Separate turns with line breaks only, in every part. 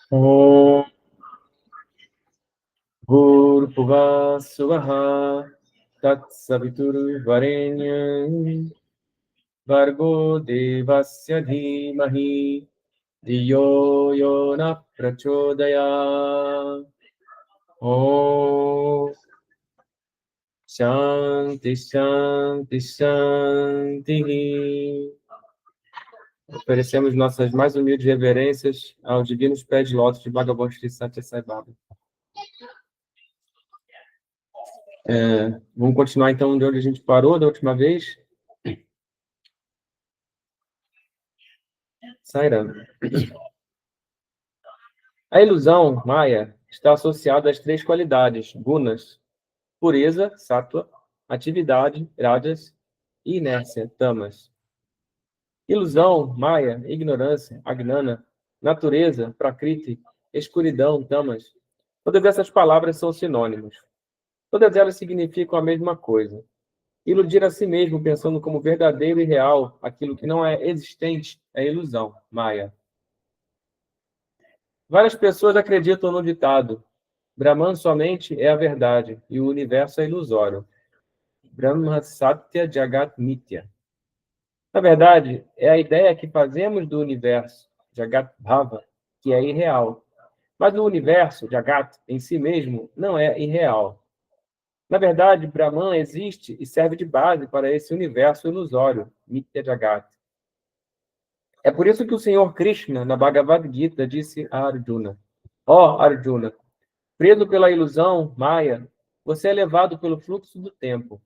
Om Bhurbhuva Swaha Tat Savitur Vargo Devasya Dhimahi Dhiyo Yona Prachodaya. Om Shanti Shanti Shanti. Oferecemos nossas mais humildes reverências aos divinos pés de lótus de Bhagavan Sri Satya Sai Baba. Vamos continuar então de onde a gente parou da última vez. Sairam. A ilusão, Maya, está associada às três qualidades, gunas: pureza, sattva, atividade, rajas, e inércia, tamas. Ilusão, Maya, ignorância, agnana, natureza, prakriti, escuridão, tamas. Todas essas palavras são sinônimos. Todas elas significam a mesma coisa. Iludir a si mesmo pensando como verdadeiro e real aquilo que não é existente é ilusão, Maya. Várias pessoas acreditam no ditado: Brahman somente é a verdade e o universo é ilusório. Brahma Satya Jagat Mithya. Na verdade, é a ideia que fazemos do universo, Jagat Bhava, que é irreal. Mas o universo, Jagat, em si mesmo, não é irreal. Na verdade, Brahman existe e serve de base para esse universo ilusório, Mithya Jagat. É por isso que o Senhor Krishna, na Bhagavad Gita, disse a Arjuna: Ó Arjuna, preso pela ilusão, Maya, você é levado pelo fluxo do tempo.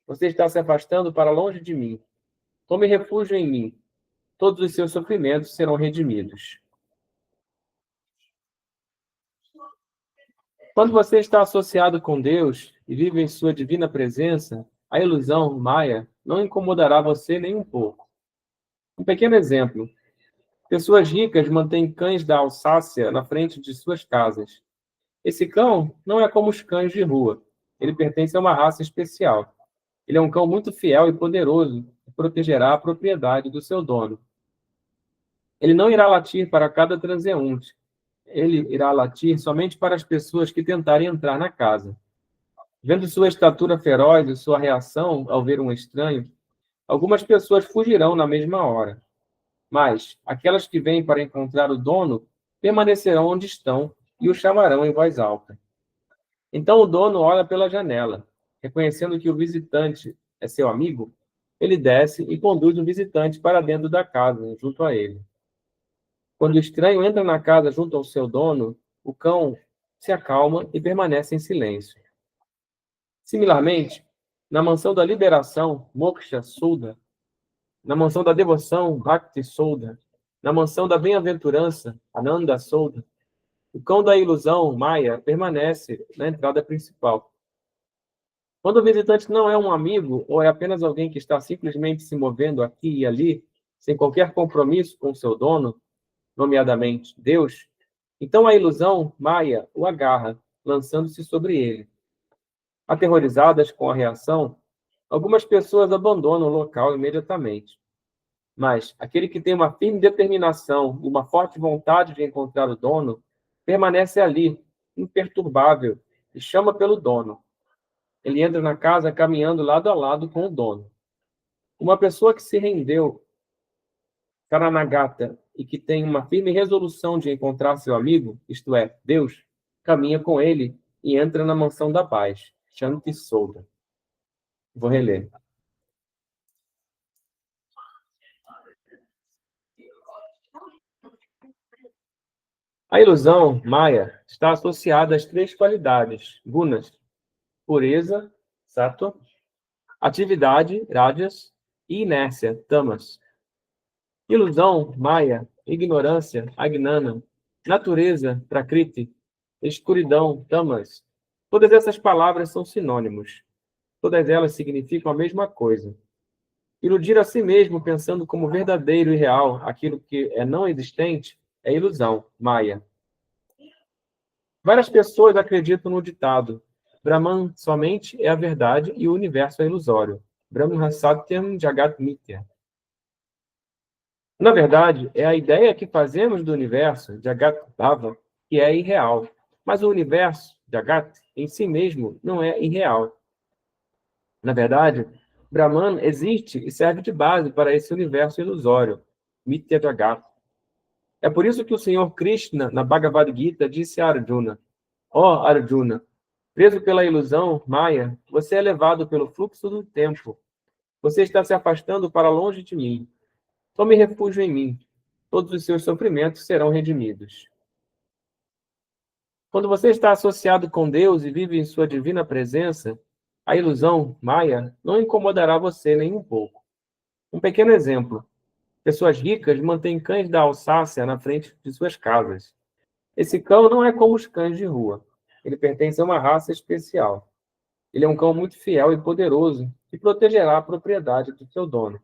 Você está se afastando para longe de mim. Tome refúgio em mim. Todos os seus sofrimentos serão redimidos. Quando você está associado com Deus e vive em sua divina presença, a ilusão, Maya, não incomodará você nem um pouco. Um pequeno exemplo. Pessoas ricas mantêm cães da Alsácia na frente de suas casas. Esse cão não é como os cães de rua. Ele pertence a uma raça especial. Ele é um cão muito fiel e poderoso que protegerá a propriedade do seu dono. Ele não irá latir para cada transeunte. Ele irá latir somente para as pessoas que tentarem entrar na casa. Vendo sua estatura feroz e sua reação ao ver um estranho, algumas pessoas fugirão na mesma hora. Mas aquelas que vêm para encontrar o dono permanecerão onde estão e o chamarão em voz alta. Então o dono olha pela janela. Reconhecendo que o visitante é seu amigo, ele desce e conduz o visitante para dentro da casa, junto a ele. Quando o estranho entra na casa junto ao seu dono, o cão se acalma e permanece em silêncio. Similarmente, na mansão da liberação, Moksha Sudha, na mansão da devoção, Bhakti Sudha, na mansão da bem-aventurança, Ananda Sudha, o cão da ilusão, Maya, permanece na entrada principal. Quando o visitante não é um amigo ou é apenas alguém que está simplesmente se movendo aqui e ali, sem qualquer compromisso com seu dono, nomeadamente Deus, então a ilusão, Maya, o agarra, lançando-se sobre ele. Aterrorizadas com a reação, algumas pessoas abandonam o local imediatamente. Mas aquele que tem uma firme determinação e uma forte vontade de encontrar o dono, permanece ali, imperturbável, e chama pelo dono. Ele entra na casa caminhando lado a lado com o dono. Uma pessoa que se rendeu, Karanagata, e que tem uma firme resolução de encontrar seu amigo, isto é, Deus, caminha com ele e entra na mansão da paz, Shanti Soda. Vou reler. A ilusão, Maya, está associada às três qualidades, gunas: pureza, sattva, atividade, rajas, e inércia, tamas. Ilusão, Maya, ignorância, agnana, natureza, prakriti, escuridão, tamas. Todas essas palavras são sinônimos. Todas elas significam a mesma coisa. Iludir a si mesmo pensando como verdadeiro e real aquilo que é não existente é ilusão, Maya. Várias pessoas acreditam no ditado: Brahman somente é a verdade e o universo é ilusório. Brahma Satyam Jagat Mithya. Na verdade, é a ideia que fazemos do universo de Agatha que é irreal. Mas o universo de Agatha em si mesmo não é irreal. Na verdade, Brahman existe e serve de base para esse universo ilusório, Mithya Jagat. É por isso que o Senhor Krishna, na Bhagavad Gita, disse a Arjuna: Ó Arjuna, preso pela ilusão Maya, você é levado pelo fluxo do tempo. Você está se afastando para longe de mim. Tome refúgio em mim. Todos os seus sofrimentos serão redimidos. Quando você está associado com Deus e vive em sua divina presença, a ilusão Maya não incomodará você nem um pouco. Um pequeno exemplo. Pessoas ricas mantêm cães da Alsácia na frente de suas casas. Esse cão não é como os cães de rua. Ele pertence a uma raça especial. Ele é um cão muito fiel e poderoso que protegerá a propriedade do seu dono.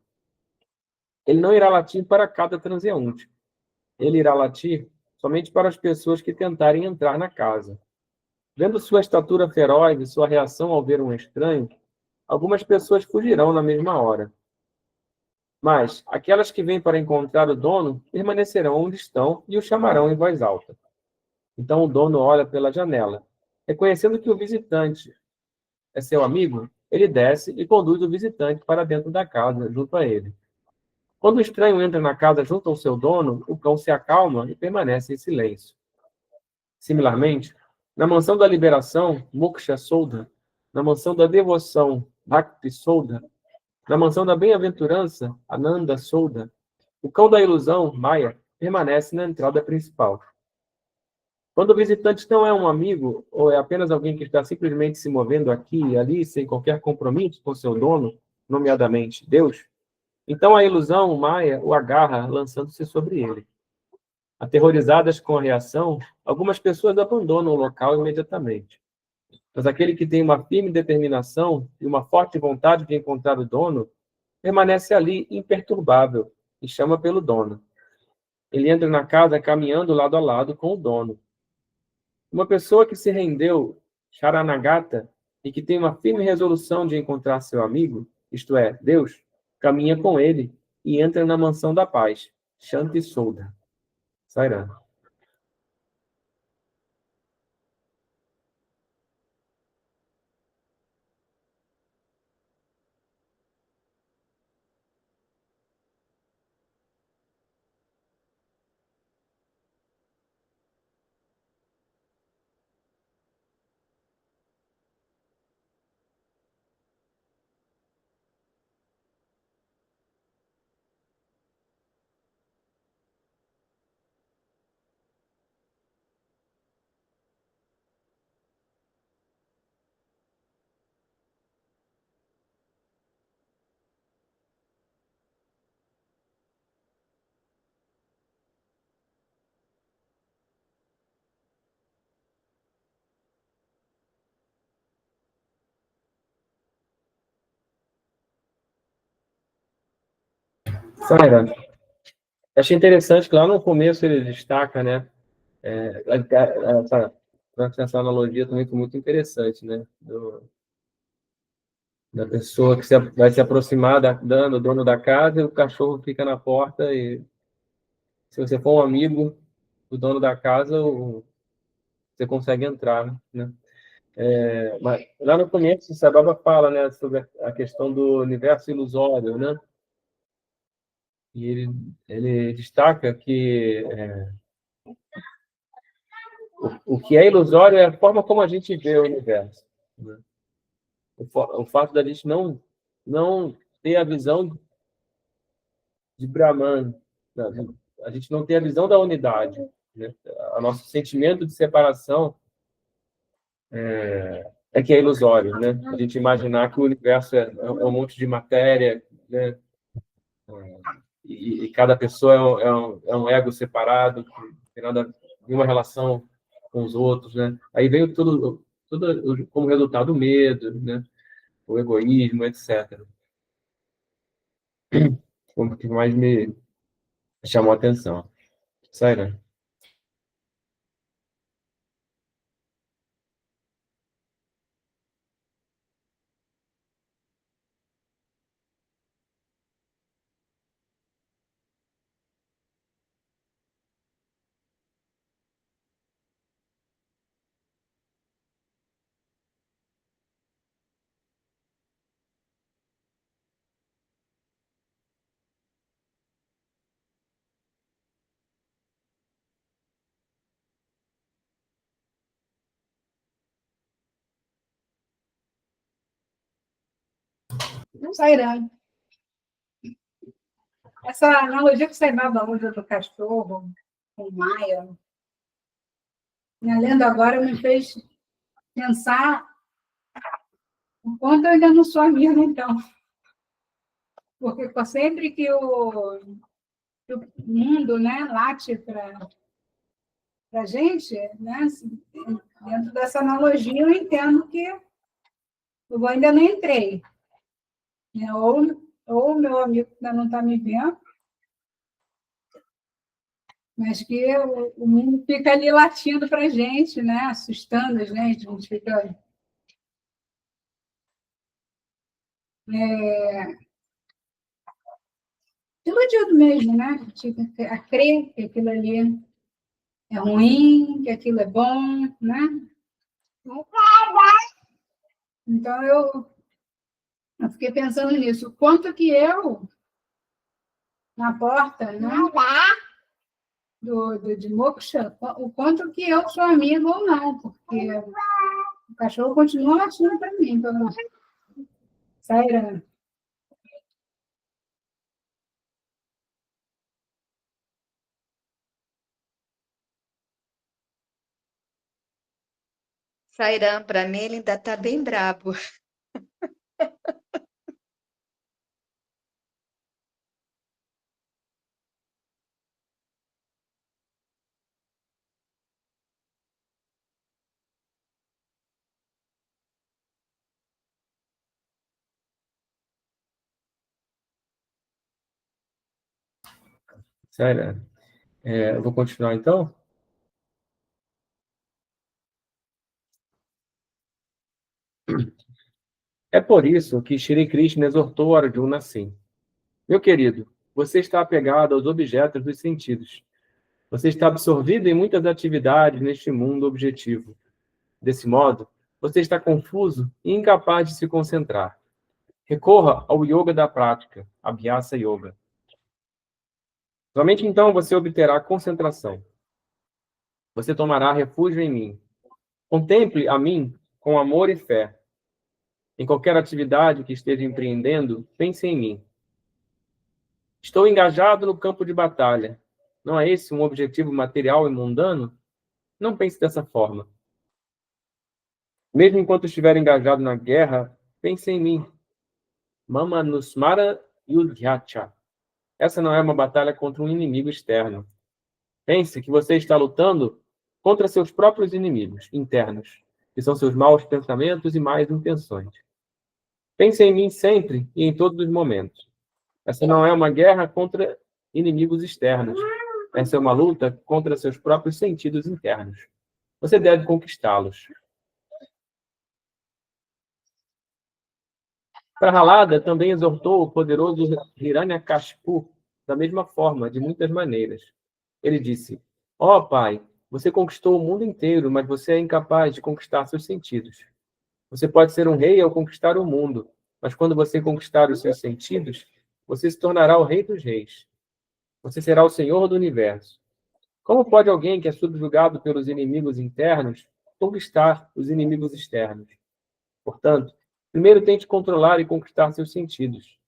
Ele não irá latir para cada transeunte. Ele irá latir somente para as pessoas que tentarem entrar na casa. Vendo sua estatura feroz e sua reação ao ver um estranho, algumas pessoas fugirão na mesma hora. Mas aquelas que vêm para encontrar o dono permanecerão onde estão e o chamarão em voz alta. Então o dono olha pela janela. Reconhecendo que o visitante é seu amigo, ele desce e conduz o visitante para dentro da casa, junto a ele. Quando o estranho entra na casa junto ao seu dono, o cão se acalma e permanece em silêncio. Similarmente, na mansão da liberação, Moksha Soudha, na mansão da devoção, Bhakti Soudha, na mansão da bem-aventurança, Ananda Soudha, o cão da ilusão, Maya, permanece na entrada principal. Quando o visitante não é um amigo ou é apenas alguém que está simplesmente se movendo aqui e ali sem qualquer compromisso com seu dono, nomeadamente Deus, então a ilusão, Maya, o agarra lançando-se sobre ele. Aterrorizadas com a reação, algumas pessoas abandonam o local imediatamente. Mas aquele que tem uma firme determinação e uma forte vontade de encontrar o dono, permanece ali imperturbável e chama pelo dono. Ele entra na casa caminhando lado a lado com o dono. Uma pessoa que se rendeu, Sharanagata, e que tem uma firme resolução de encontrar seu amigo, isto é, Deus, caminha com ele e entra na mansão da paz, Shanti Soudha. Sairam. Saira, achei interessante que lá no começo ele destaca, né? Essa analogia também foi muito interessante, né? Da pessoa que vai se aproximar do dono da casa e o cachorro fica na porta e se você for um amigo do dono da casa, você consegue entrar, né? Mas lá no começo, o Sababa fala, né, sobre a questão do universo ilusório, né? E ele destaca que o que é ilusório é a forma como a gente vê o universo, né? O fato da gente não ter a visão de Brahman, né? A gente não ter a visão da unidade, né? O nosso sentimento de separação é que é ilusório, né? A gente imaginar que o universo é um monte de matéria, né? E cada pessoa é um ego separado, que não tem nada, nenhuma relação com os outros, né? Aí veio tudo como resultado o medo, né? O egoísmo, etc. Foi o que mais me chamou a atenção. Sério.
Sairã, essa analogia que você dá da onda do cachorro com Maia, minha lenda agora me fez pensar o quanto eu ainda não sou amiga, então. Porque sempre que o mundo, né, late para a gente, né, assim, dentro dessa analogia, eu entendo que eu ainda não entrei. Né? Ou o meu amigo ainda não está me vendo, mas que o mundo fica ali latindo para a gente, né, assustando a gente fica... iludido mesmo, né? A crer que aquilo ali é ruim, que aquilo é bom, né? Então, eu fiquei pensando nisso. O quanto que eu, na porta, né, de Moksha, o quanto que eu sou amigo ou não, porque o cachorro continua latindo para mim. Sairã.
Sairã, para mim, ele ainda está bem brabo.
Sério. Eu vou continuar, então? É por isso que Shri Krishna exortou Arjuna assim: meu querido, você está apegado aos objetos dos sentidos. Você está absorvido em muitas atividades neste mundo objetivo. Desse modo, você está confuso e incapaz de se concentrar. Recorra ao yoga da prática, Abhyasa Yoga. Somente então você obterá concentração. Você tomará refúgio em mim. Contemple a mim com amor e fé. Em qualquer atividade que esteja empreendendo, pense em mim. Estou engajado no campo de batalha. Não é esse um objetivo material e mundano? Não pense dessa forma. Mesmo enquanto estiver engajado na guerra, pense em mim. Mama Nusmara Yudhyacha. Essa não é uma batalha contra um inimigo externo. Pense que você está lutando contra seus próprios inimigos internos, que são seus maus pensamentos e más intenções. Pense em mim sempre e em todos os momentos. Essa não é uma guerra contra inimigos externos. Essa é uma luta contra seus próprios sentidos internos. Você deve conquistá-los. Prahalada também exortou o poderoso Hiranyakashipu da mesma forma, de muitas maneiras. Ele disse: ó Pai, você conquistou o mundo inteiro, mas você é incapaz de conquistar seus sentidos. Você pode ser um rei ao conquistar o mundo, mas quando você conquistar os seus sentidos, você se tornará o rei dos reis. Você será o senhor do universo. Como pode alguém que é subjugado pelos inimigos internos conquistar os inimigos externos? Portanto, primeiro tente controlar e conquistar seus sentidos.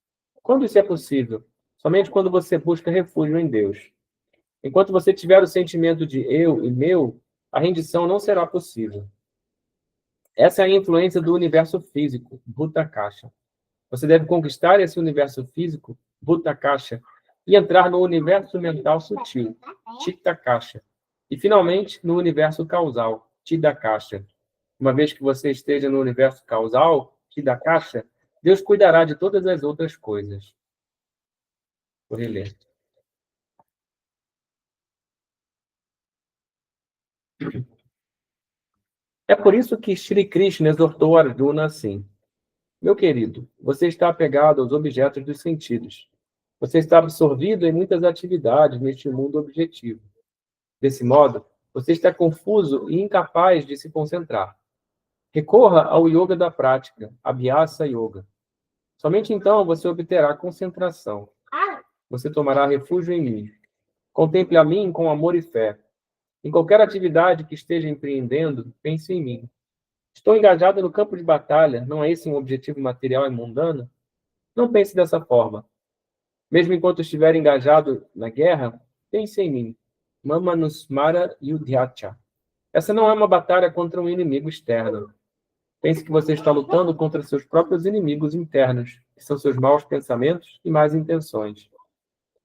Quando isso é possível? Somente quando você busca refúgio em Deus. Enquanto você tiver o sentimento de eu e meu, a rendição não será possível. Essa é a influência do universo físico, Bhuta Kasha. Você deve conquistar esse universo físico, Bhuta Kasha, e entrar no universo mental sutil, Chitta Kasha. E, finalmente, no universo causal, Chitta Kasha. Uma vez que você esteja no universo causal, Chitta Kasha, Deus cuidará de todas as outras coisas. Vou reler. É por isso que Shri Krishna exortou Arjuna assim: meu querido, você está apegado aos objetos dos sentidos. Você está absorvido em muitas atividades neste mundo objetivo. Desse modo, você está confuso e incapaz de se concentrar. Recorra ao yoga da prática, Abhyasa Yoga. Somente então você obterá concentração. Você tomará refúgio em mim. Contemple a mim com amor e fé. Em qualquer atividade que esteja empreendendo, pense em mim. Estou engajado no campo de batalha, não é esse um objetivo material e mundano? Não pense dessa forma. Mesmo enquanto estiver engajado na guerra, pense em mim. Mama Nusmara Yudhyacha. Essa não é uma batalha contra um inimigo externo. Pense que você está lutando contra seus próprios inimigos internos, que são seus maus pensamentos e más intenções.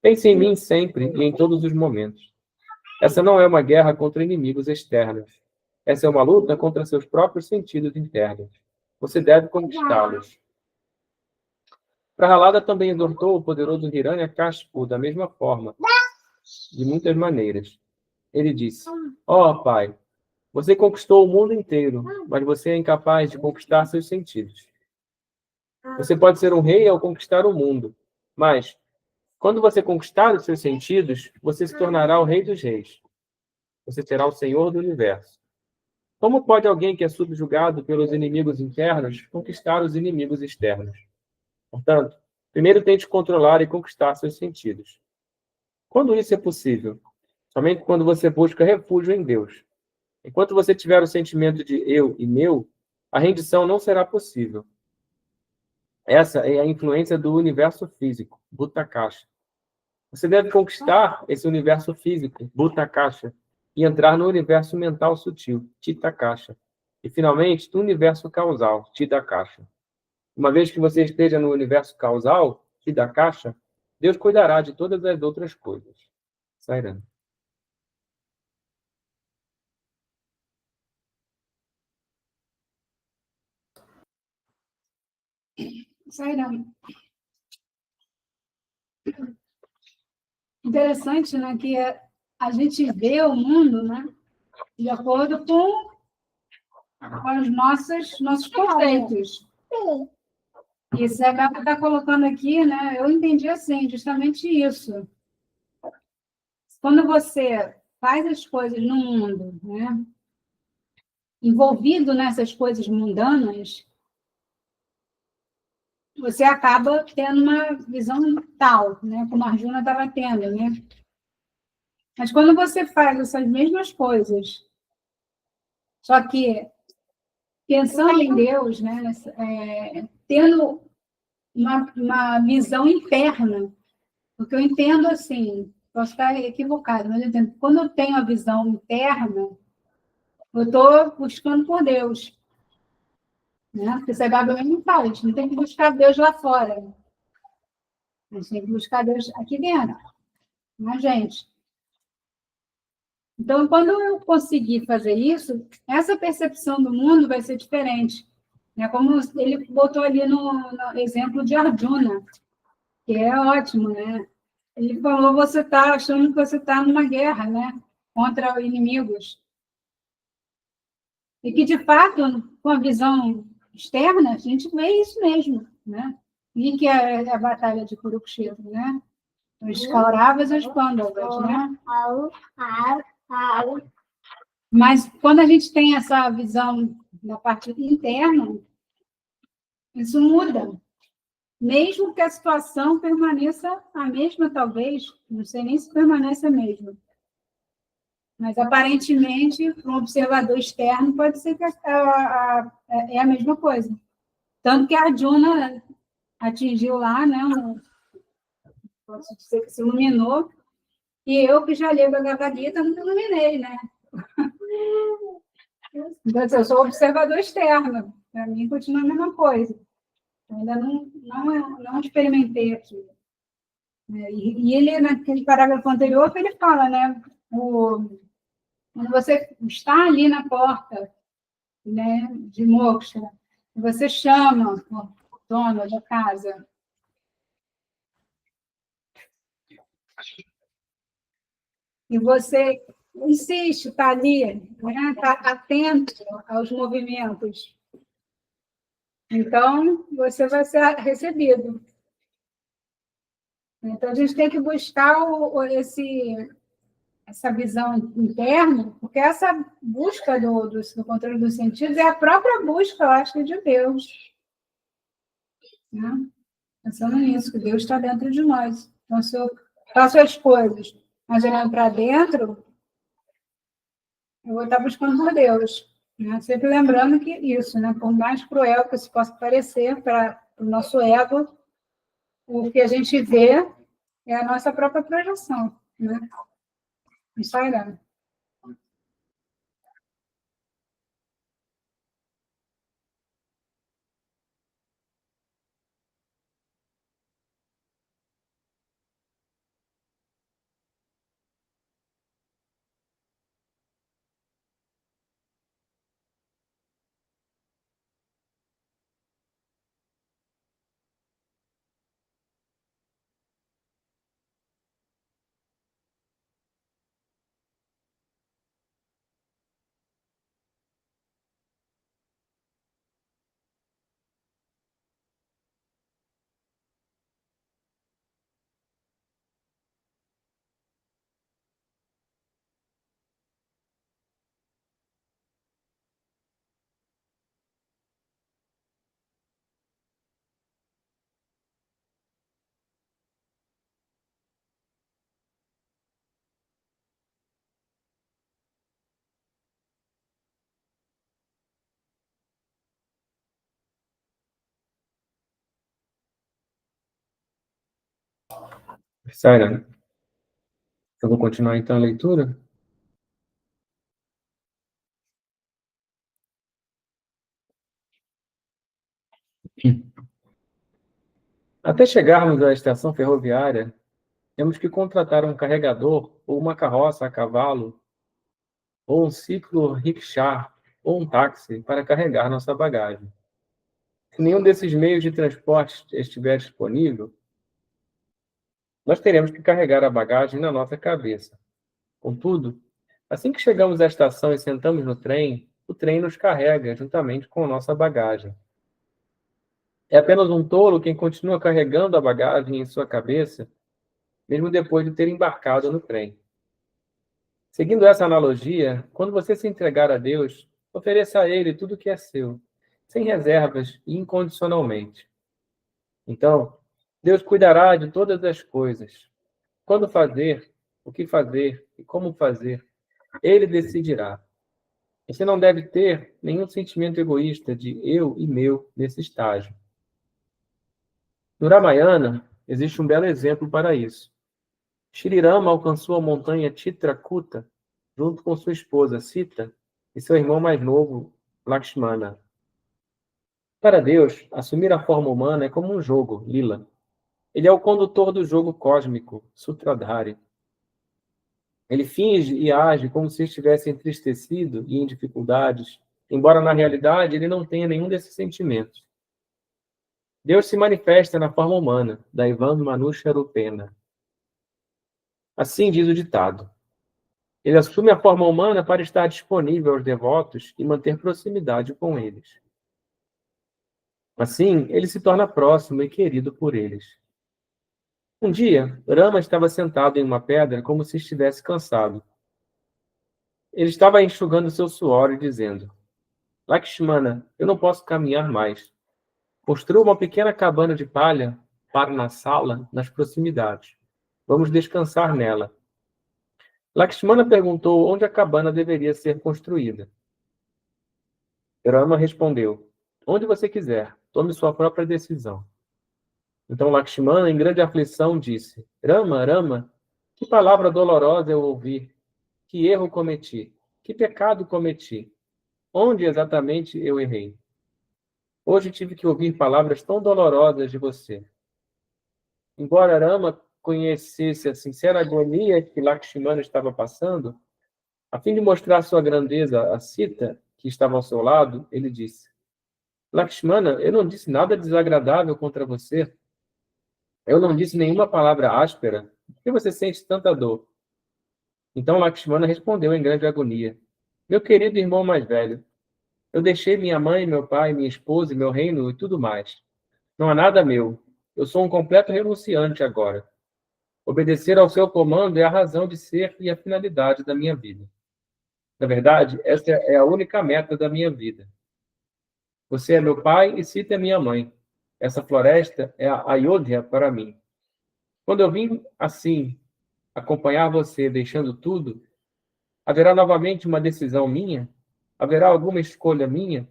Pense em mim sempre e em todos os momentos. Essa não é uma guerra contra inimigos externos. Essa é uma luta contra seus próprios sentidos internos. Você deve conquistá-los. Prahalada também exortou o poderoso Hiranyakashipu da mesma forma, de muitas maneiras. Ele disse: Ó Pai, você conquistou o mundo inteiro, mas você é incapaz de conquistar seus sentidos. Você pode ser um rei ao conquistar o mundo, mas quando você conquistar os seus sentidos, você se tornará o rei dos reis. Você será o senhor do universo. Como pode alguém que é subjugado pelos inimigos internos conquistar os inimigos externos? Portanto, primeiro tente controlar e conquistar seus sentidos. Quando isso é possível? Somente quando você busca refúgio em Deus. Enquanto você tiver o sentimento de eu e meu, a rendição não será possível. Essa é a influência do universo físico, Bhutakasha. Você deve conquistar esse universo físico, Bhutakasha, e entrar no universo mental sutil, Chitakasha. E, finalmente, no universo causal, Chidakasha. Uma vez que você esteja no universo causal, Chidakasha, Deus cuidará de todas as outras coisas. Sairam.
Sairam. Interessante, né, que a gente vê o mundo, né, de acordo com os nossos conceitos. E você acaba está colocando aqui, né, eu entendi assim, justamente isso. Quando você faz as coisas no mundo, né, envolvido nessas coisas mundanas, você acaba tendo uma visão tal, né, como a Arjuna estava tendo, né? Mas quando você faz essas mesmas coisas, só que pensando em Deus, né, tendo uma visão interna, porque eu entendo assim, posso estar equivocada, mas eu entendo, quando eu tenho a visão interna, eu estou buscando por Deus. Né? Porque você mesmo fala, a gente não tem que buscar Deus lá fora. A gente tem que buscar Deus aqui dentro, na gente. Então, quando eu conseguir fazer isso, essa percepção do mundo vai ser diferente. Né? Como ele botou ali no exemplo de Arjuna, que é ótimo, né? Ele falou, você está achando que você está numa guerra, né? Contra inimigos. E que, de fato, com a visão externa, a gente vê isso mesmo, né? E que é a batalha de Kurukshetra, né? Os Kauravas e os Pandavas, né? Mas quando a gente tem essa visão da parte interna, isso muda. Mesmo que a situação permaneça a mesma, talvez, não sei nem se permanece a mesma. Mas, aparentemente, para um observador externo, pode ser que é a mesma coisa. Tanto que a Arjuna atingiu lá, né? Posso dizer que se iluminou, e eu, que já li a Bhagavad Gita, não me iluminei, né? Então, eu sou observador externo. Para mim, continua a mesma coisa. Eu ainda não experimentei aquilo. E ele, naquele parágrafo anterior, ele fala, né? Quando você está ali na porta, né, de moksha, você chama o dono da casa. E você insiste, está ali, né, está atento aos movimentos. Então, você vai ser recebido. Então, a gente tem que buscar essa visão interna, porque essa busca do controle dos sentidos é a própria busca, eu acho, de Deus. Né? Pensando nisso, que Deus está dentro de nós. Então, se eu faço as coisas, mas olhando para dentro, eu vou estar buscando por Deus. Né? Sempre lembrando que isso, né? Por mais cruel que isso possa parecer para o nosso ego, o que a gente vê é a nossa própria projeção, né? Isso aí, né?
Sara, eu vou continuar então a leitura. Até chegarmos à estação ferroviária, temos que contratar um carregador ou uma carroça a cavalo, ou um ciclo-rickshaw, ou um táxi para carregar nossa bagagem. Se nenhum desses meios de transporte estiver disponível, nós teremos que carregar a bagagem na nossa cabeça. Contudo, assim que chegamos à estação e sentamos no trem, o trem nos carrega juntamente com a nossa bagagem. É apenas um tolo quem continua carregando a bagagem em sua cabeça, mesmo depois de ter embarcado no trem. Seguindo essa analogia, quando você se entregar a Deus, ofereça a Ele tudo o que é seu, sem reservas e incondicionalmente. Então, Deus cuidará de todas as coisas. Quando fazer, o que fazer e como fazer, Ele decidirá. Você não deve ter nenhum sentimento egoísta de eu e meu nesse estágio. No Ramayana, existe um belo exemplo para isso. Shri Rama alcançou a montanha Chitrakuta junto com sua esposa Sita e seu irmão mais novo, Lakshmana. Para Deus, assumir a forma humana é como um jogo, Lila. Ele é o condutor do jogo cósmico, Sutradhari. Ele finge e age como se estivesse entristecido e em dificuldades, embora na realidade ele não tenha nenhum desses sentimentos. Deus se manifesta na forma humana, Daivam Manusha Rupena. Assim diz o ditado. Ele assume a forma humana para estar disponível aos devotos e manter proximidade com eles. Assim, ele se torna próximo e querido por eles. Um dia, Rama estava sentado em uma pedra como se estivesse cansado. Ele estava enxugando seu suor e dizendo: Lakshmana, eu não posso caminhar mais. Construa uma pequena cabana de palha para na sala, nas proximidades. Vamos descansar nela. Lakshmana perguntou onde a cabana deveria ser construída. Rama respondeu: onde você quiser, tome sua própria decisão. Então Lakshmana, em grande aflição, disse: Rama, Rama, que palavra dolorosa eu ouvi. Que erro cometi. Que pecado cometi. Onde exatamente eu errei? Hoje tive que ouvir palavras tão dolorosas de você. Embora Rama conhecesse a sincera agonia que Lakshmana estava passando, a fim de mostrar sua grandeza a Sita, que estava ao seu lado, ele disse: Lakshmana, eu não disse nada desagradável contra você. Eu não disse nenhuma palavra áspera. Por que você sente tanta dor? Então Lakshmana respondeu em grande agonia: meu querido irmão mais velho, eu deixei minha mãe, meu pai, minha esposa, meu reino e tudo mais. Não há nada meu. Eu sou um completo renunciante agora. Obedecer ao seu comando é a razão de ser e a finalidade da minha vida. Na verdade, essa é a única meta da minha vida. Você é meu pai e Sita é minha mãe. Essa floresta é a Ayodhya para mim. Quando eu vim assim acompanhar você deixando tudo, haverá novamente uma decisão minha? Haverá alguma escolha minha?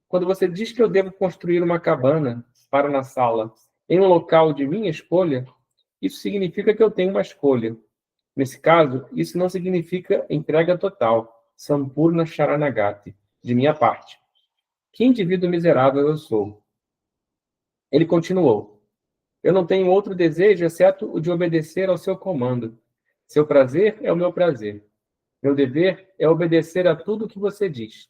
Quando você diz que eu devo construir uma cabana para na sala, em um local de minha escolha, isso significa que eu tenho uma escolha. Nesse caso, isso não significa entrega total, Sampurna Sharanagati, de minha parte. Que indivíduo miserável eu sou. Ele continuou. Eu não tenho outro desejo exceto o de obedecer ao seu comando. Seu prazer é o meu prazer. Meu dever é obedecer a tudo o que você diz.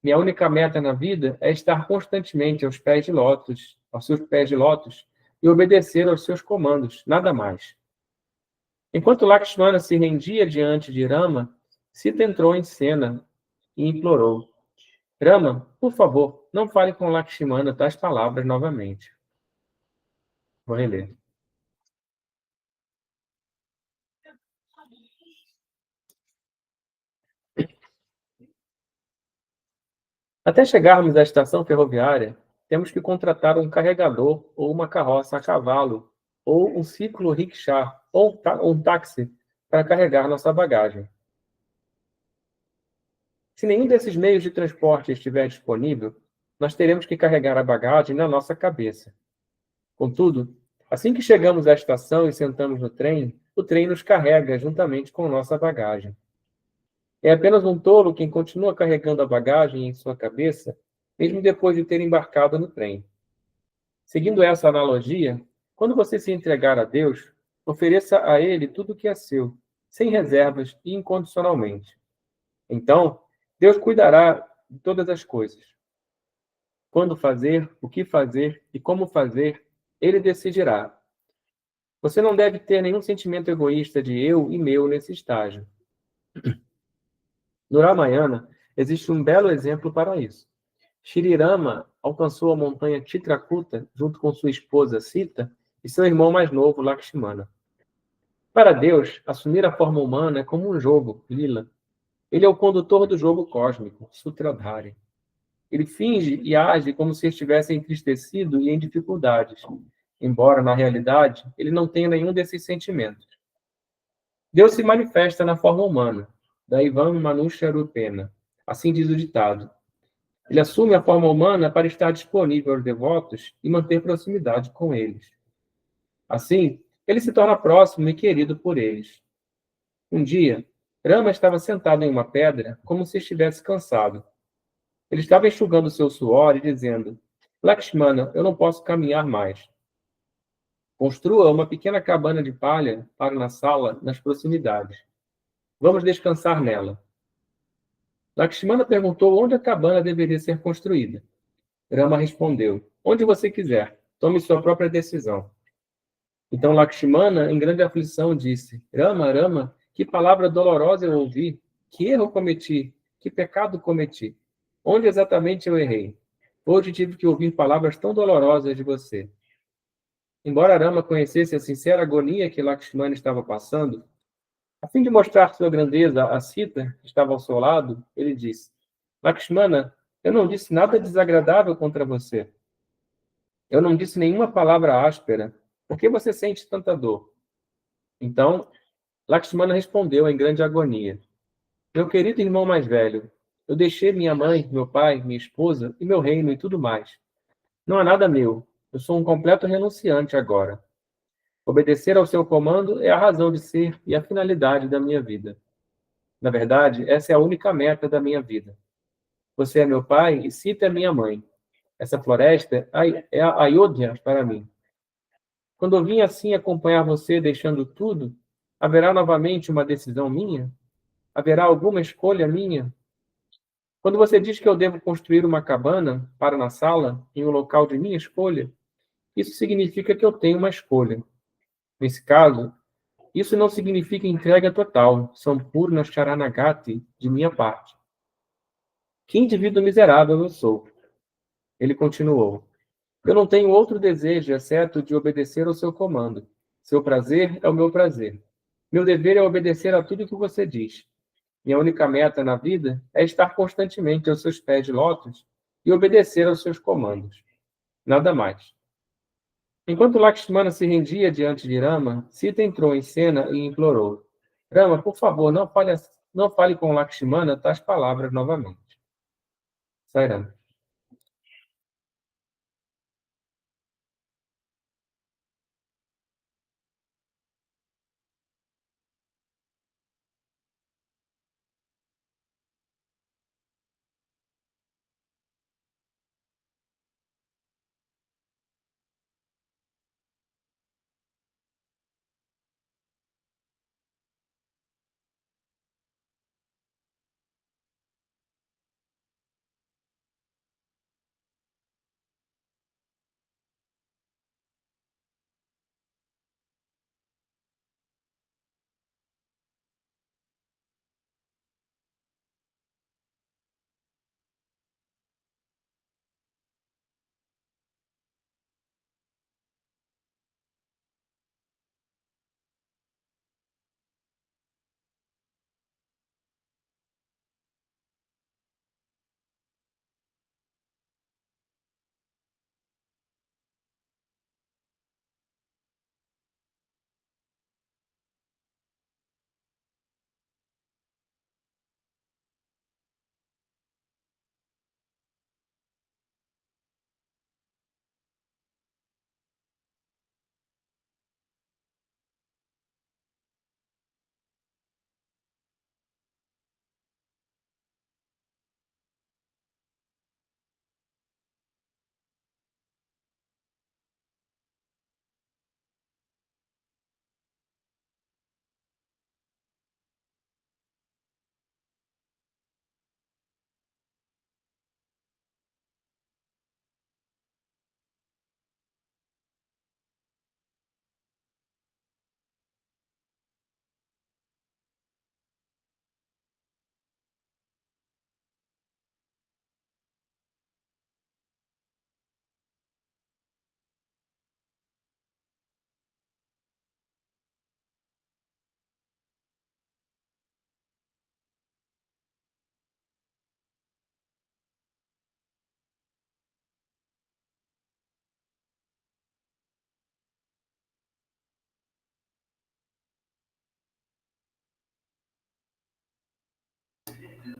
Minha única meta na vida é estar constantemente aos pés de lótus, aos seus pés de lótus, e obedecer aos seus comandos, nada mais. Enquanto Lakshmana se rendia diante de Rama, Sita entrou em cena e implorou: Rama, por favor, não fale com Lakshmana tais palavras novamente. Vou reler. Até chegarmos à estação ferroviária, temos que contratar um carregador ou uma carroça a cavalo, ou um ciclo rickshaw, ou um táxi para carregar nossa bagagem. Se nenhum desses meios de transporte estiver disponível, nós teremos que carregar a bagagem na nossa cabeça. Contudo, assim que chegamos à estação e sentamos no trem, o trem nos carrega juntamente com nossa bagagem. É apenas um tolo quem continua carregando a bagagem em sua cabeça, mesmo depois de ter embarcado no trem. Seguindo essa analogia, quando você se entregar a Deus, ofereça a Ele tudo o que é seu, sem reservas e incondicionalmente. Então, Deus cuidará de todas as coisas. Quando fazer, o que fazer e como fazer, Ele decidirá. Você não deve ter nenhum sentimento egoísta de eu e meu nesse estágio. No Ramayana, existe um belo exemplo para isso. Shri Rama alcançou a montanha Chitrakuta junto com sua esposa Sita e seu irmão mais novo, Lakshmana. Para Deus, assumir a forma humana é como um jogo, Lila. Ele é o condutor do jogo cósmico, Sutradhari. Ele finge e age como se estivesse entristecido e em dificuldades, embora, na realidade, ele não tenha nenhum desses sentimentos. Deus se manifesta na forma humana, Daivam Manusha Rupena, assim diz o ditado. Ele assume a forma humana para estar disponível aos devotos e manter proximidade com eles. Assim, ele se torna próximo e querido por eles. Um dia, Rama estava sentado em uma pedra, como se estivesse cansado. Ele estava enxugando seu suor e dizendo: Lakshmana, eu não posso caminhar mais. Construa uma pequena cabana de palha para na sala, nas proximidades. Vamos descansar nela. Lakshmana perguntou onde a cabana deveria ser construída. Rama respondeu: onde você quiser. Tome sua própria decisão. Então Lakshmana, em grande aflição, disse: Rama, Rama, que palavra dolorosa eu ouvi. Que erro cometi. Que pecado cometi. Onde exatamente eu errei? Hoje tive que ouvir palavras tão dolorosas de você. Embora Rama conhecesse a sincera agonia que Lakshmana estava passando, a fim de mostrar sua grandeza a Sita, que estava ao seu lado, ele disse: Lakshmana, eu não disse nada desagradável contra você. Eu não disse nenhuma palavra áspera. Por que você sente tanta dor? Então, Lakshmana respondeu em grande agonia: Meu querido irmão mais velho, eu deixei minha mãe, meu pai, minha esposa e meu reino e tudo mais. Não há nada meu. Eu sou um completo renunciante agora. Obedecer ao seu comando é a razão de ser e a finalidade da minha vida. Na verdade, essa é a única meta da minha vida. Você é meu pai e Sita é minha mãe. Essa floresta é a Ayodhya para mim. Quando eu vim assim acompanhar você deixando tudo, haverá novamente uma decisão minha? Haverá alguma escolha minha? Quando você diz que eu devo construir uma cabana para na sala, em um local de minha escolha, isso significa que eu tenho uma escolha. Nesse caso, isso não significa entrega total, Sampurna Sharanagati, de minha parte. Que indivíduo miserável eu sou. Ele continuou. Eu não tenho outro desejo, exceto de obedecer ao seu comando. Seu prazer é o meu prazer. Meu dever é obedecer a tudo que você diz. Minha única meta na vida é estar constantemente aos seus pés de lótus e obedecer aos seus comandos. Nada mais. Enquanto Lakshmana se rendia diante de Rama, Sita entrou em cena e implorou: Rama, por favor, não fale com Lakshmana tais palavras novamente. Sairam.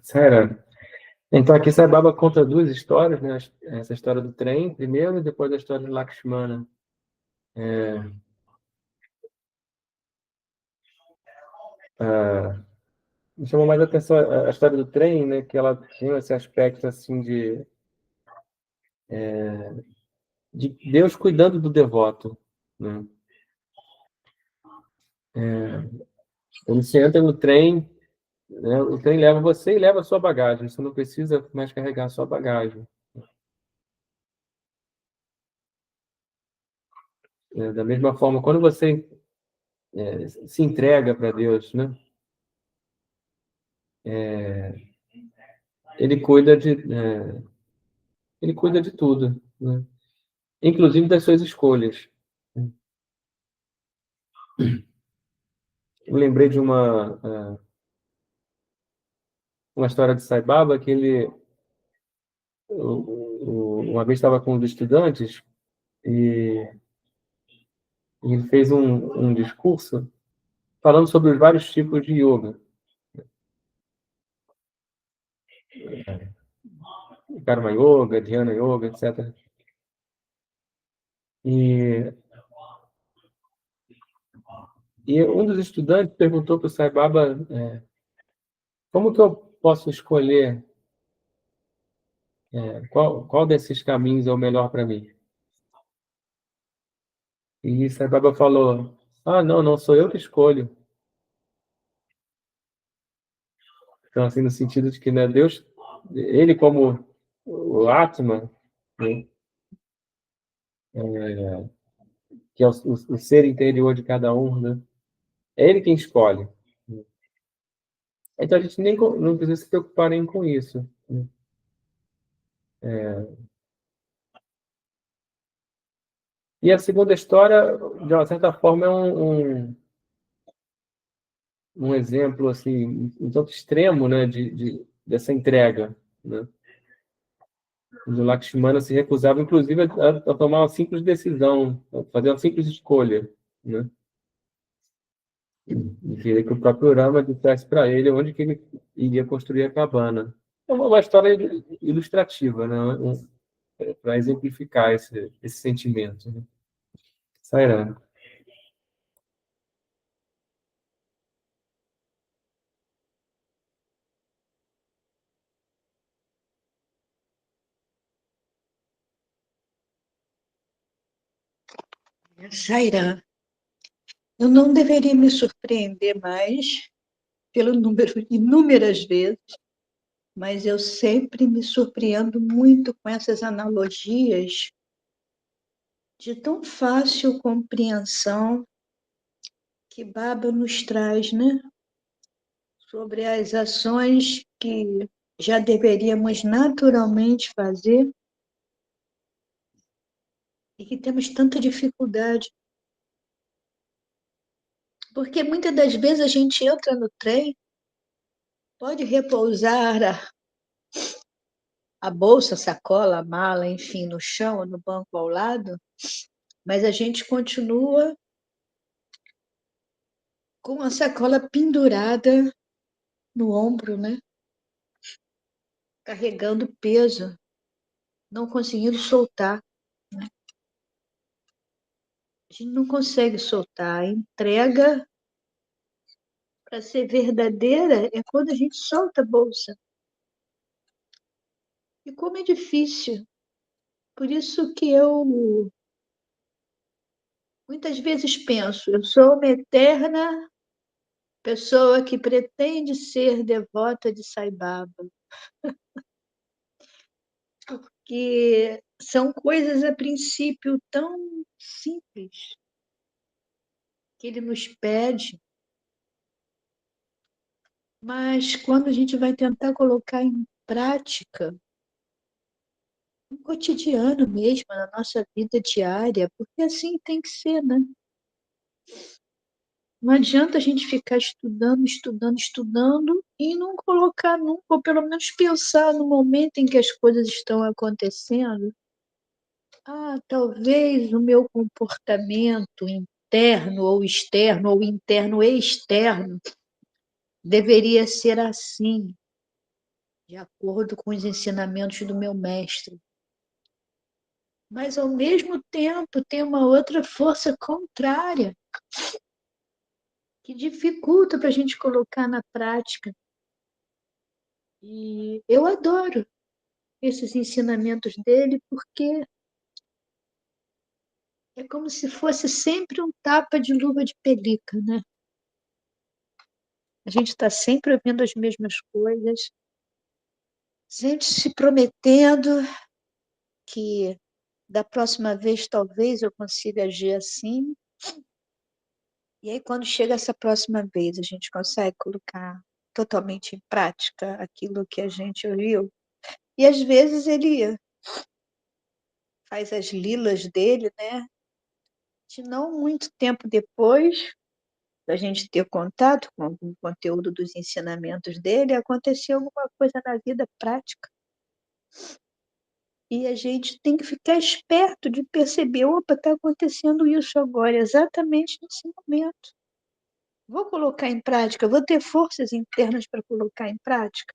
Sairana. Então aqui Sai Baba conta duas histórias, né? Essa história do trem primeiro e depois a história de Lakshmana. Me chamou mais a atenção a história do trem, né? Que ela tem esse aspecto assim de Deus cuidando do devoto, né? Quando você entra no trem, né, o trem leva você e leva a sua bagagem. Você não precisa mais carregar a sua bagagem. Da mesma forma, quando você se entrega para Deus, né? Ele cuida de, ele cuida de tudo, né? Inclusive das suas escolhas. Eu lembrei de uma história de Sai Baba que uma vez estava com os estudantes e ele fez um discurso falando sobre os vários tipos de yoga. Karma Yoga, Dhyana Yoga, etc. E, e um dos estudantes perguntou para o Sai Baba como que eu posso escolher qual desses caminhos é o melhor para mim. E Sai Baba falou, não, não sou eu que escolho. Então, assim, no sentido de que, né, Deus, ele como o Atma, né, que é o ser interior de cada um, né, é ele quem escolhe. Então, a gente nem não precisa se preocupar nem com isso, né? E a segunda história, de uma certa forma, é um exemplo assim, um tanto extremo, né, dessa entrega, né? Onde o Lakshmana se recusava, inclusive, a tomar uma simples decisão, a fazer uma simples escolha, né? E queria que o próprio Rama dissesse para ele onde que ele iria construir a cabana. É uma história ilustrativa, né? Para exemplificar esse sentimento, né? Sairá.
Jaira, eu não deveria me surpreender mais pelo número inúmeras vezes, mas eu sempre me surpreendo muito com essas analogias de tão fácil compreensão que Baba nos traz, né? Sobre as ações que já deveríamos naturalmente fazer e que temos tanta dificuldade. Porque muitas das vezes a gente entra no trem, pode repousar a bolsa, a sacola, a mala, enfim, no chão, no banco ao lado, mas a gente continua com a sacola pendurada no ombro, né? Carregando peso, não conseguindo soltar. Né? A gente não consegue soltar. A entrega, para ser verdadeira, é quando a gente solta a bolsa. E como é difícil. Por isso que eu muitas vezes penso, eu sou uma eterna pessoa que pretende ser devota de Sai Baba, porque são coisas a princípio tão simples que ele nos pede, mas quando a gente vai tentar colocar em prática, no cotidiano mesmo, na nossa vida diária, porque assim tem que ser, né? Não adianta a gente ficar estudando, estudando, estudando e não colocar nunca, ou pelo menos pensar no momento em que as coisas estão acontecendo. Talvez o meu comportamento interno ou interno e externo deveria ser assim. de acordo com os ensinamentos do meu mestre. Mas, ao mesmo tempo, tem uma outra força contrária que dificulta para a gente colocar na prática. E eu adoro esses ensinamentos dele porque é como se fosse sempre um tapa de luva de pelica, né? A gente está sempre ouvindo as mesmas coisas, sempre se prometendo que da próxima vez talvez eu consiga agir assim. E aí, quando chega essa próxima vez, a gente consegue colocar totalmente em prática aquilo que a gente ouviu. E às vezes ele faz as lilas dele, né? De não muito tempo depois da gente ter contato com algum conteúdo dos ensinamentos dele, aconteceu alguma coisa na vida prática. E a gente tem que ficar esperto de perceber, opa, está acontecendo isso agora, exatamente nesse momento. Vou colocar em prática, vou ter forças internas para colocar em prática.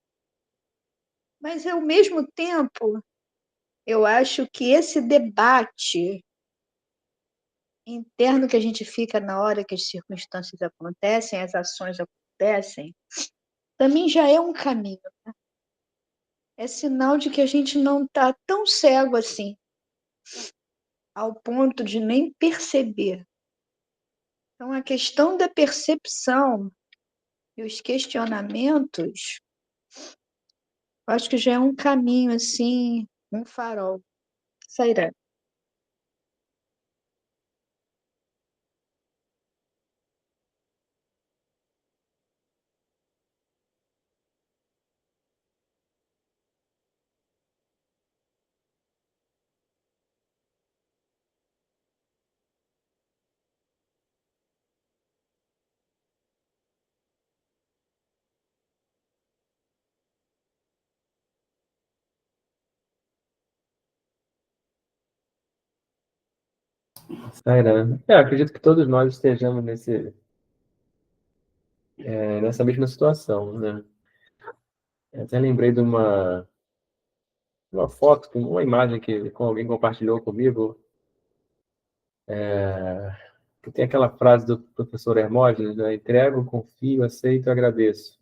Mas, ao mesmo tempo, eu acho que esse debate interno que a gente fica na hora que as circunstâncias acontecem, as ações acontecem, também já é um caminho. Né? É sinal de que a gente não está tão cego assim, ao ponto de nem perceber. Então, a questão da percepção e os questionamentos, acho que já é um caminho, assim, um farol. Sairá.
Sairá. Acredito que todos nós estejamos nessa mesma situação, né? Eu até lembrei de uma foto, uma imagem que alguém compartilhou comigo, que tem aquela frase do professor Hermógenes, né? Entrego, confio, aceito e agradeço.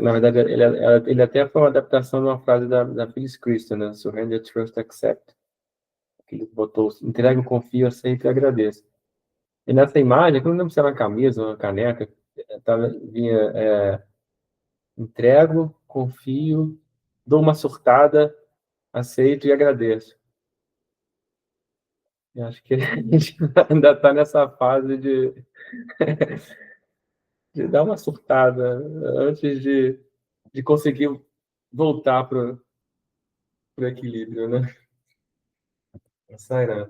Na verdade, ele até foi uma adaptação de uma frase da Phyllis Christian, né? Surrender, trust, accept. Que ele botou, entrego, confio, aceito e agradeço. E nessa imagem, que eu não lembro se era uma camisa ou uma caneca, vinha entrego, confio, dou uma surtada, aceito e agradeço. Eu acho que a gente ainda está nessa fase de dar uma surtada antes de conseguir voltar para o equilíbrio, né? Sairá.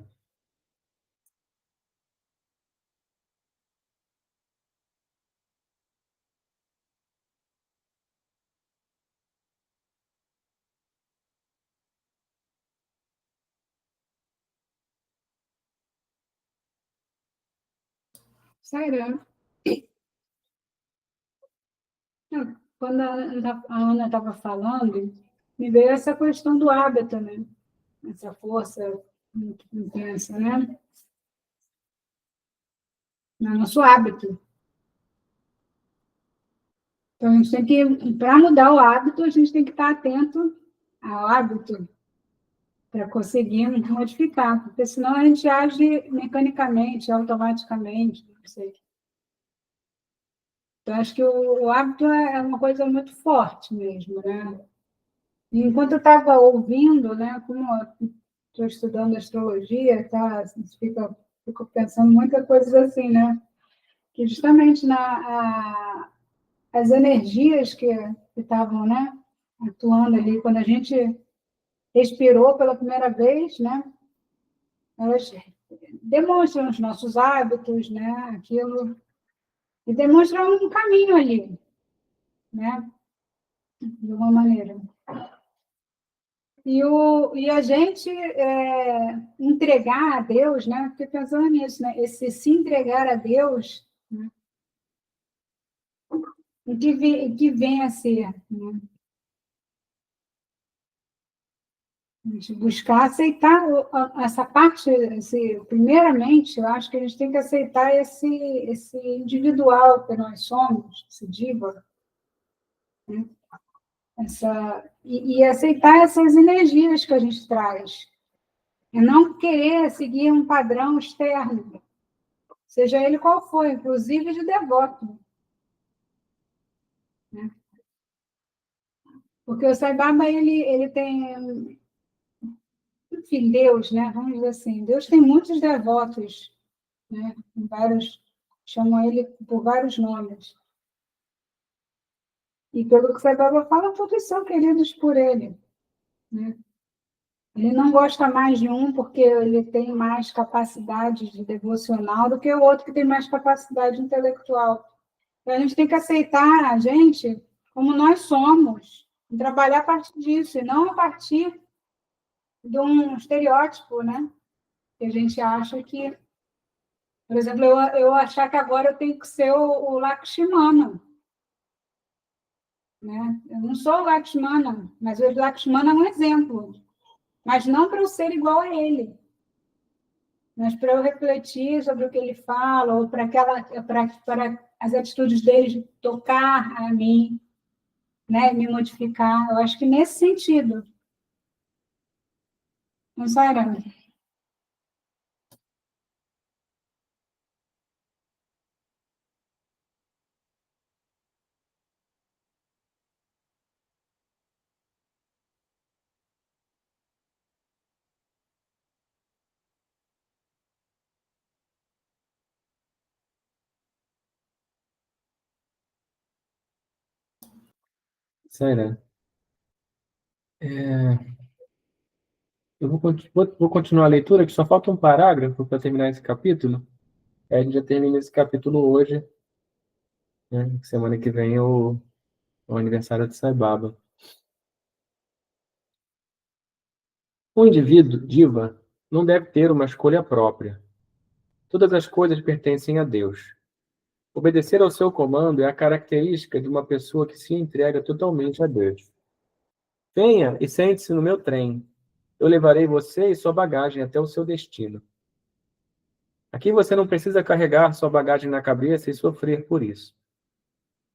Sairá. Quando a Ana estava falando, me veio essa questão do hábito, né? Essa força muito intensa, né? No nosso hábito. Então, a gente tem que, para mudar o hábito, a gente tem que estar atento ao hábito para conseguir modificar, porque senão a gente age mecanicamente, automaticamente, não sei. Então, acho que o hábito é uma coisa muito forte mesmo, né? E enquanto eu estava ouvindo, né, como estou estudando astrologia, tá, fico pensando muita coisa assim, né? Que justamente as energias que estavam, né, atuando ali, quando a gente respirou pela primeira vez, né, elas demonstram os nossos hábitos, né, aquilo, e demonstram um caminho ali, né, de uma maneira. E a gente entregar a Deus, né? Fiquei pensando nisso, né? Esse se entregar a Deus, né? O que vem a ser, né? A gente buscar aceitar essa parte, primeiramente, eu acho que a gente tem que aceitar esse individual que nós somos, esse diva, né? E aceitar essas energias que a gente traz. E não querer seguir um padrão externo, seja ele qual for, inclusive de devoto, né? Porque o Sai Baba, ele tem, enfim, Deus, né? Vamos dizer assim, Deus tem muitos devotos, né? Vários, chamam ele por vários nomes. E pelo que o Sai Baba fala, todos são queridos por ele, né? Ele não gosta mais de um porque ele tem mais capacidade de devocional do que o outro que tem mais capacidade intelectual. Então, a gente tem que aceitar a gente como nós somos, e trabalhar a partir disso, e não a partir de um estereótipo, né? Que a gente acha que, por exemplo, eu achar que agora eu tenho que ser o Lakshmana, né? Eu não sou o Lakshmana, mas o Lakshmana é um exemplo, mas não para eu ser igual a ele, mas para eu refletir sobre o que ele fala, ou para as atitudes dele tocar a mim, né? Me modificar. Eu acho que nesse sentido. Não sai, Arana?
Saira, eu vou continuar a leitura, que só falta um parágrafo para terminar esse capítulo. Aí a gente já termina esse capítulo hoje, né? Semana que vem é o aniversário de Sai Baba. O indivíduo, diva, não deve ter uma escolha própria. Todas as coisas pertencem a Deus. Obedecer ao seu comando é a característica de uma pessoa que se entrega totalmente a Deus. Venha e sente-se no meu trem. Eu levarei você e sua bagagem até o seu destino. Aqui você não precisa carregar sua bagagem na cabeça e sofrer por isso.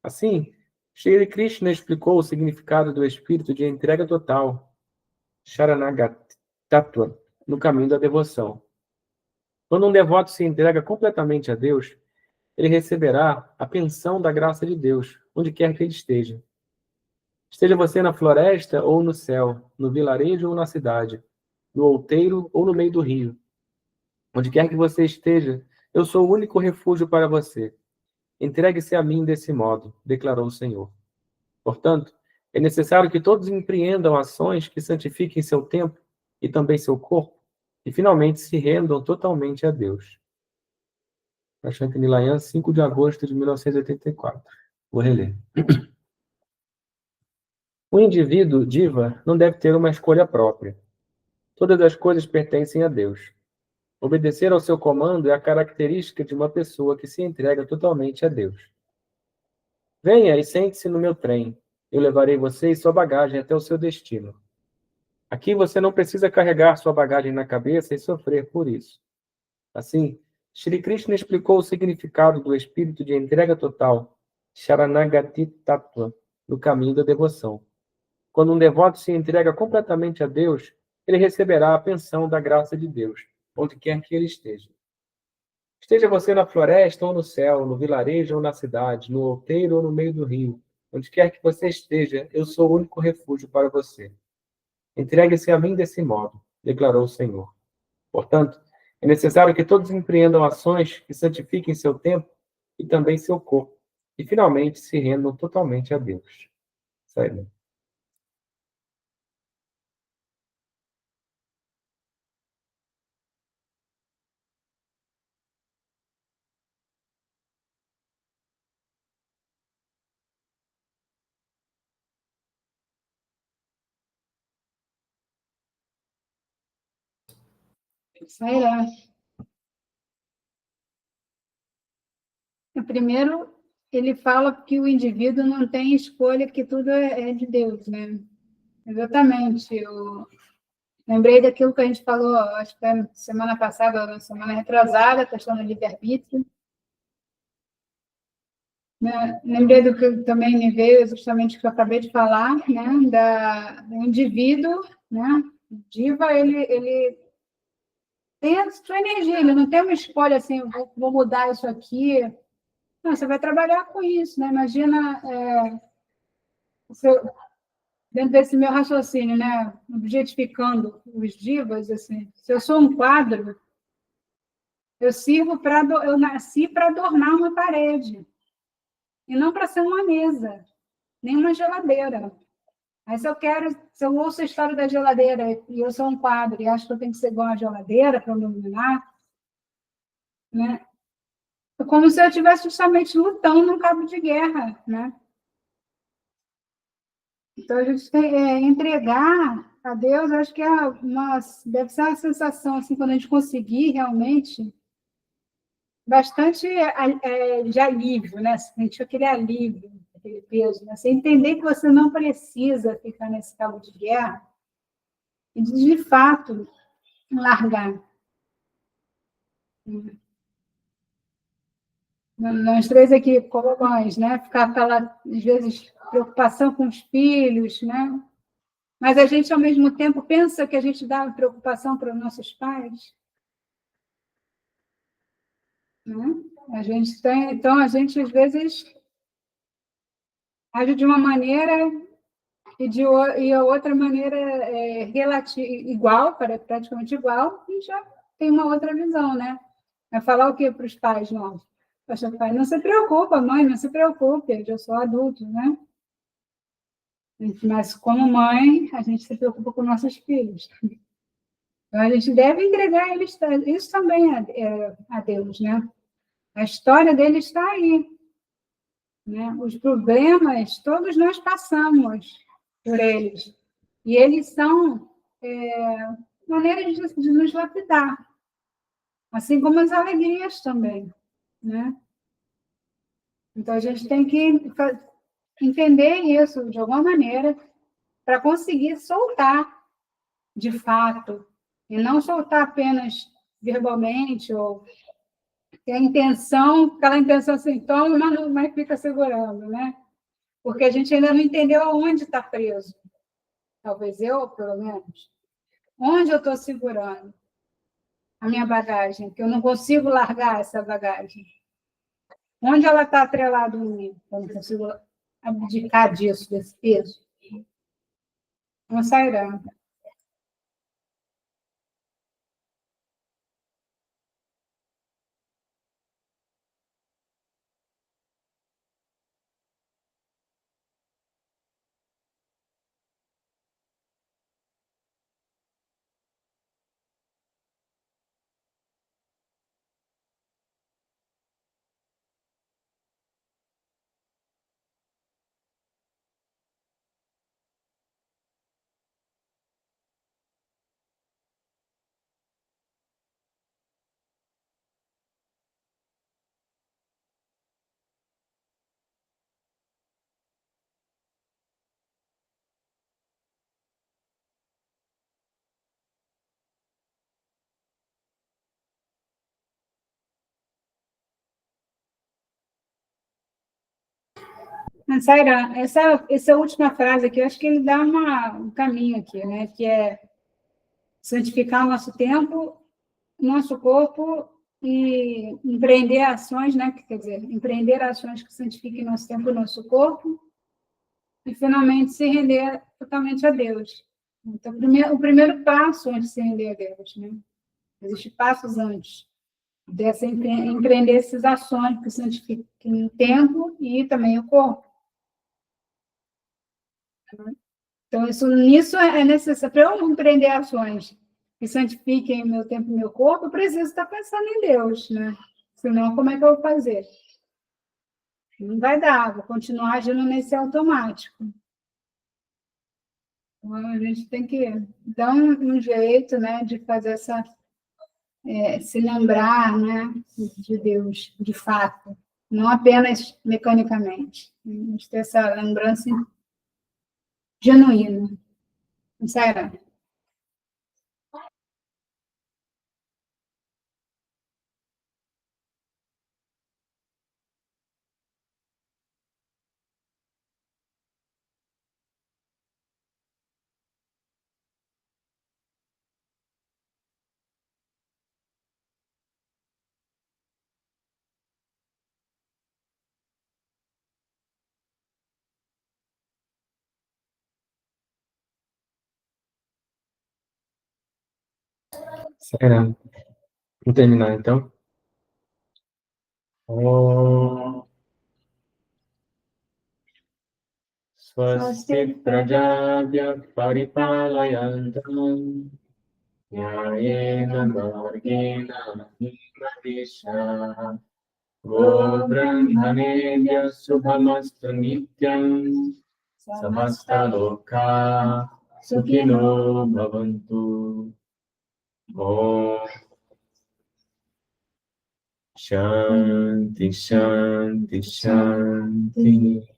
Assim, Shri Krishna explicou o significado do espírito de entrega total, Sharanagati Tattva, no caminho da devoção. Quando um devoto se entrega completamente a Deus, ele receberá a pensão da graça de Deus, onde quer que ele esteja. Esteja você na floresta ou no céu, no vilarejo ou na cidade, no outeiro ou no meio do rio. Onde quer que você esteja, eu sou o único refúgio para você. Entregue-se a mim desse modo, declarou o Senhor. Portanto, é necessário que todos empreendam ações que santifiquem seu tempo e também seu corpo, e finalmente se rendam totalmente a Deus. Prashant Nilayan, 5 de agosto de 1984. Vou reler. O indivíduo, diva, não deve ter uma escolha própria. Todas as coisas pertencem a Deus. Obedecer ao seu comando é a característica de uma pessoa que se entrega totalmente a Deus. Venha e sente-se no meu trem. Eu levarei você e sua bagagem até o seu destino. Aqui você não precisa carregar sua bagagem na cabeça e sofrer por isso. Assim, Shri Krishna explicou o significado do espírito de entrega total, Sharanagati Tattva, no caminho da devoção. Quando um devoto se entrega completamente a Deus, ele receberá a pensão da graça de Deus, onde quer que ele esteja. Esteja você na floresta ou no céu, no vilarejo ou na cidade, no outeiro ou no meio do rio, onde quer que você esteja, eu sou o único refúgio para você. Entregue-se a mim desse modo, declarou o Senhor. Portanto, é necessário que todos empreendam ações que santifiquem seu tempo e também seu corpo, e finalmente se rendam totalmente a Deus. Sai.
Sairá. Primeiro, ele fala que o indivíduo não tem escolha, que tudo é de Deus, né? Exatamente. Eu lembrei daquilo que a gente falou, acho que foi semana passada, ou semana retrasada, a questão do livre-arbítrio. Né? Lembrei do que também me veio, justamente o que eu acabei de falar, né? Do indivíduo, né? Diva, ele tem a sua energia, ele não tem uma escolha assim, vou mudar isso aqui. Não, você vai trabalhar com isso, né? Imagina, dentro desse meu raciocínio, né? Objetificando os divas, assim, se eu sou um quadro, eu nasci para adornar uma parede, e não para ser uma mesa, nem uma geladeira. Aí se eu ouço a história da geladeira e eu sou um quadro e acho que eu tenho que ser igual a geladeira para iluminar, né? É como se eu estivesse justamente lutando num cabo de guerra, né? Então, a gente tem, entregar a Deus, acho que deve ser uma sensação, assim, quando a gente conseguir realmente, bastante de alívio, né? Sentir aquele alívio, aquele peso, né? Você entender que você não precisa ficar nesse cabo de guerra e, de fato, largar. Nós três aqui, como mães, né? Ficar aquela, às vezes, preocupação com os filhos, né? Mas a gente, ao mesmo tempo, pensa que a gente dá preocupação para os nossos pais. Né? A gente tem, então, a gente, às vezes, age de uma maneira e a outra maneira igual, praticamente igual, e já tem uma outra visão, né? Vai falar o quê para os pais nossos? Poxa, pai, não se preocupa, mãe, não se preocupe, eu já sou adulto, né? Mas, como mãe, a gente se preocupa com nossos filhos. Então, a gente deve entregar eles, isso também a Deus, né? A história dele está aí. Né? Os problemas, todos nós passamos por eles. E eles são maneiras de nos lapidar. Assim como as alegrias também. Né? Então, a gente tem que entender isso de alguma maneira para conseguir soltar de fato, e não soltar apenas verbalmente, ou ter aquela intenção assim, toma, mas fica segurando, né? Porque a gente ainda não entendeu aonde está preso. Talvez eu, pelo menos. Onde eu estou segurando a minha bagagem, que eu não consigo largar essa bagagem? Onde ela está atrelada em mim? Eu não consigo abdicar disso, desse peso. Não sairá. Sairá, essa última frase aqui, eu acho que ele dá um caminho aqui, né? Que é santificar o nosso tempo, nosso corpo e empreender ações, né? Quer dizer, empreender ações que santifiquem nosso tempo e nosso corpo e, finalmente, se render totalmente a Deus. Então, o primeiro passo antes de se render a Deus, né? Existem passos antes dessa empreender essas ações que santifiquem o tempo e também o corpo. Então, nisso é necessário. Para eu empreender ações que santifiquem o meu tempo e o meu corpo, eu preciso estar pensando em Deus, né? Senão, como é que eu vou fazer? Não vai dar, vou continuar agindo nesse automático. Então, a gente tem que dar um jeito, né, de fazer se lembrar, né, de Deus, de fato, não apenas mecanicamente. A gente ter essa lembrança genuína, sincera.
Será? Vamos terminar, então? Om Swasti Prajabhya Paripalayantam Nyayena Margena Madisha Go Brahmanebhya Subhamastu Nityam Samasta Loka Sukhino Bhavantu Om Shanti Shanti Shanti